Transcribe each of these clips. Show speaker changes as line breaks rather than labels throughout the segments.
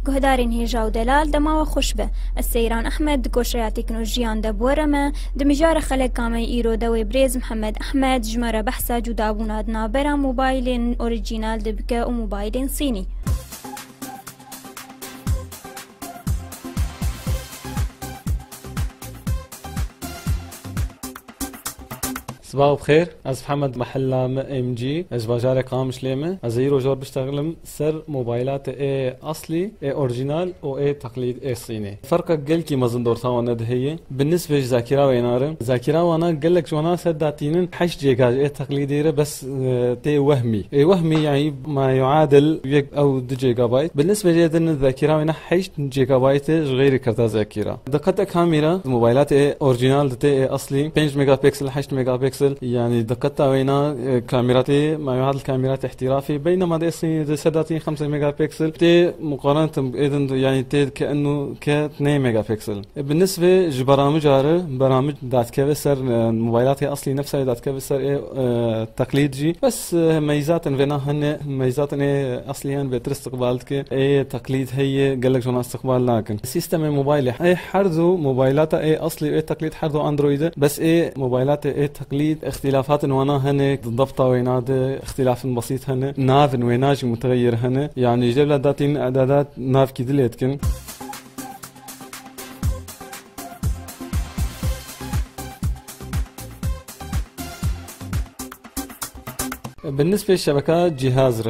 كهدارين هيجا ودلال دما وخشبة السيران أحمد كوشريا تكنولوجيان دبورما دمجار خلق كامي إيرو دوي بريز محمد أحمد جمرة بحثة جدابونا نابرا موبايل أوريجينال دبكة وموبايل صيني.
صباح بخير، از محمد محلة ام جي از بازار قام شليمة از يرو جور بشتغلم سر موبايلات اي اصلي اي اوريجينال و اي تقليد اي صيني. فرق قال كي مازن دور ثاونا هي بالنسبه لذاكره وينار ذاكره وانا قال لك جونا سداتين 8 جيجا اي تقليدي بس تي وهمي اي وهمي يعني ما يعادل او 2 جيجا بايت. بالنسبه لي الذاكره وينا 8 جيجا بايت غير كرت ذاكره. دقه كاميرا موبايلات اي اوريجينال تي اي اصلي 5 ميجا بكسل 8 ميجا بكسل يعني دقتها وينا كاميراتي ما يعادل كاميرات احترافي، بينما دي الصيني سداتين 5 ميجا بكسل تي مقارنة اذن يعني تي كأنه ك 2 ميجا بكسل. بالنسبة برامج دات كبسر موبايلاتي اصلي نفسها دات كبسر تقليد جي بس ميزات فينا هن ميزات اصليا بتر استقبالك اي تقليد هي قال لك شلون استقبال لكن سيستم الموبايل اي حرزو موبايلاته اي اصلي اي تقليد حرزو اندرويد بس اي موبايلات اي تقليد اختلافات وانا هن ضبطه ويناد اختلاف بسيط هن ناف ويناج متغير هن يعني جاب داتين اعدادات ناف كدليتكن. بالنسبة للشبكات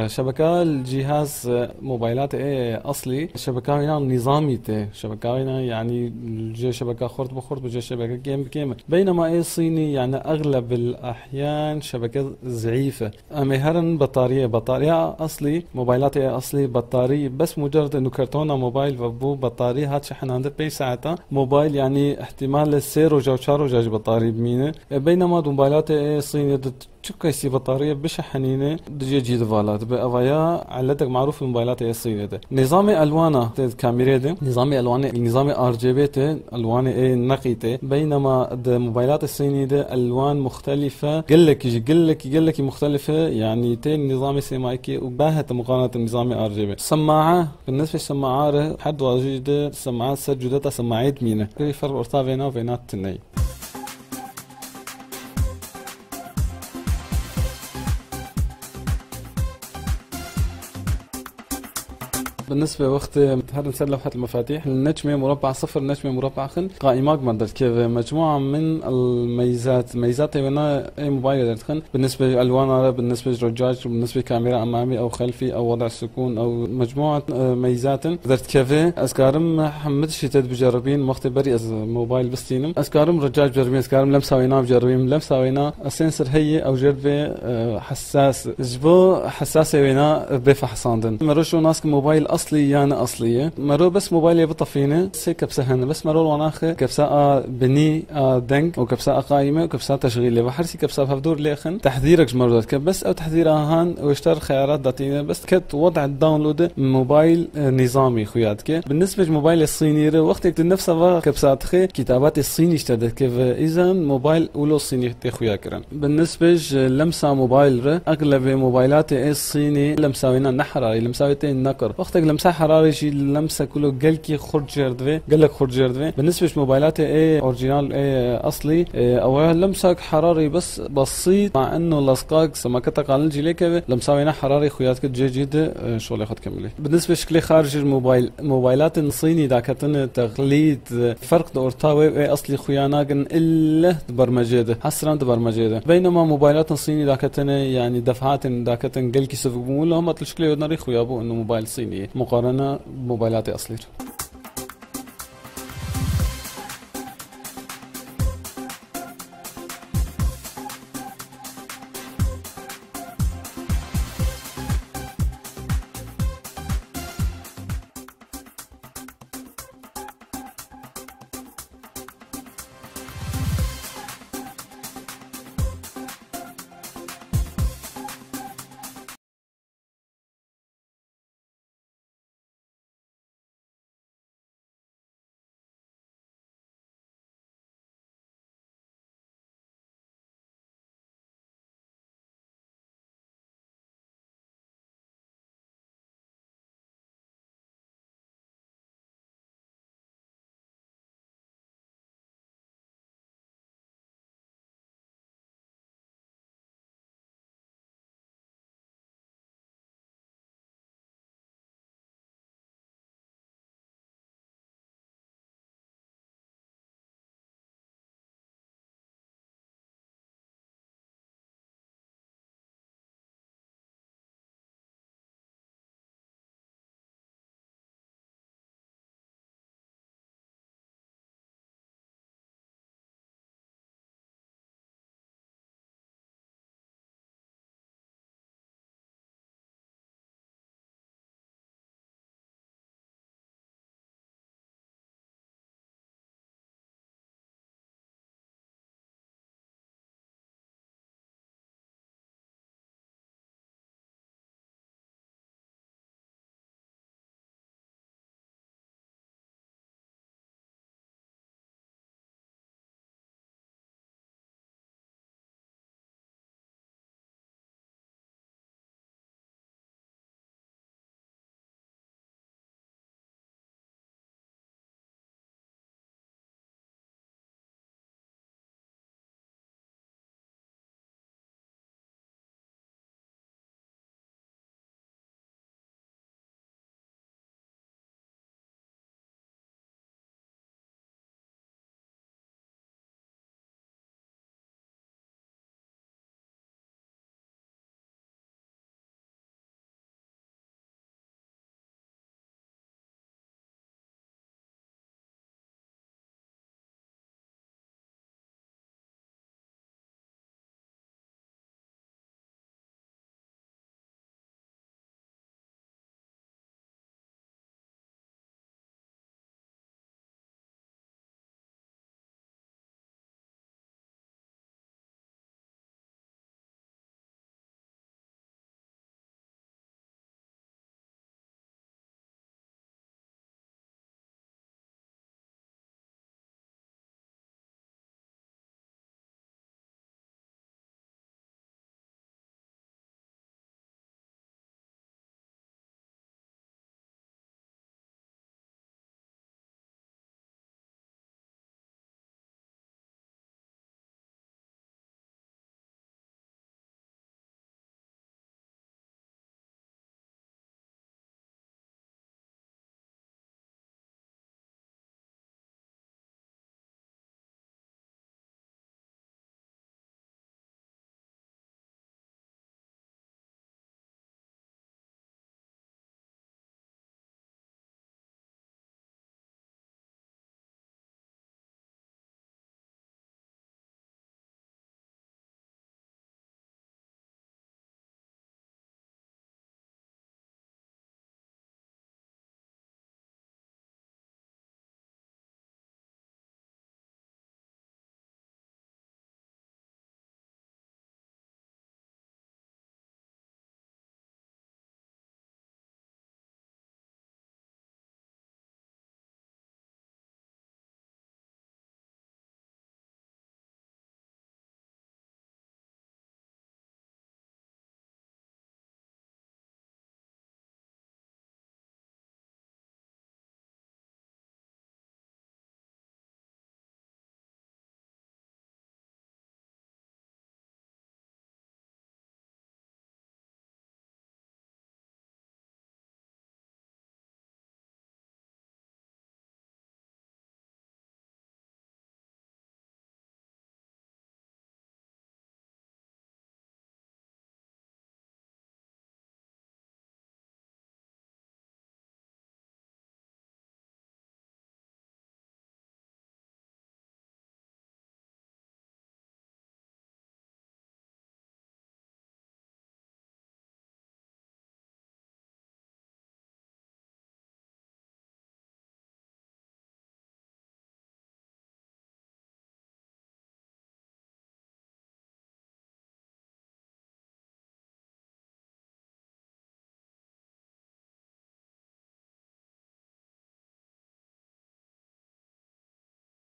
شبكة الجهاز موبايلات ايه اصلي شبكة نظامي تي شبكة يعني جي شبكة خرط بخرط وجي شبكة كيم بكيم، بينما ايه صيني يعني اغلب الاحيان شبكة ضعيفة. اما هرن بطارية اصلي موبايلات ايه اصلي بطارية بس مجرد انه كرتونة موبايل فبو بطارية هات شحن عندك بي ساعتها موبايل يعني احتمال السير وجاو جاج بطارية بمينة، بينما موبايلات ايه صيني شكا يسي بطارية بشحنينة دجي جيد فالات بأفايا علتك معروف الموبايلات الصينية ده. نظام ألوانه كاميرا ده نظام ألوانه نظام RGB ألوان ايه نقيته، بينما الموبايلات الصينية ده ألوان مختلفة قال لك مختلفة يعني تين نظام سيمايكي وباهت مقارنة النظام RGB. سماعة بالنسبة للسماعة حد واجد السماعات سجدتها سماعات مينة في فرق ارتباط بينها وبينات التنين. بالنسبة وقت هذا نسأل لوحة المفاتيح النجمة مربع 0 نجمة مربع خن قائمة مدد كيف مجموعة من الميزات بنا اي موبايل يدخل بالنسبة لألوانها بالنسبة للرجاج بالنسبة لكاميرا أمامي أو خلفي أو وضع السكون أو مجموعة ميزات قدرت كيف أذكارم حمد شتات بجربين وقت بري از موبايل بستينم أذكارم رجاج بجربين أذكارم لمسة وينا بجربين لمسة وينا السنسر هي أو جربة حساس جبو حساسة وينا بفحصاندن مروشو ناسك موبايل اصلي يعني اصليه مرو بس موبايلي بطفينه سي كبسهن بس مرو وناخ كبساء بني دنك او كبساء قائمه وكبساء تشغيل بحرسي كبساء بفدور ليخن تحذيرك مرات بس او تحذير هان واشتر خيارات داتينه بس كت وضع الداونلود موبايل نظامي خوياتك. بالنسبه للموبايل الصيني وقتك نفسها كبسات خي كتابات الصيني اشتدت كيف اذا موبايل اولو الصيني خويا كرن. بالنسبه لمسه موبايل اغلب موبايلات الصيني لمساوينا نحراري لمساويتين نقر وقتك لمسة حراري شي لمسة كله قالكي خرج جردوي قال لك خرج جردوي. بالنسبة لموبايلات ايه اوريجينال ايه اصلي او لمسة حراري بس بسيط مع انه لصقاك سماكتها قال جي ليك لمساوينا حراري خوياتك جيد شغل ياخذ كملي. بالنسبة لشكل خارج الموبايل موبايلات الصيني داكتن تقليد فرق دورتاوي ايه اصلي خوياناقن الا برمجيده حسرا برمجيده، بينما موبايلات الصيني داكتن يعني دفعات داكتن قالكي سفقوا لهم شكل ناري خويابو انه موبايل صيني مقارنة بموبايلات أصلية.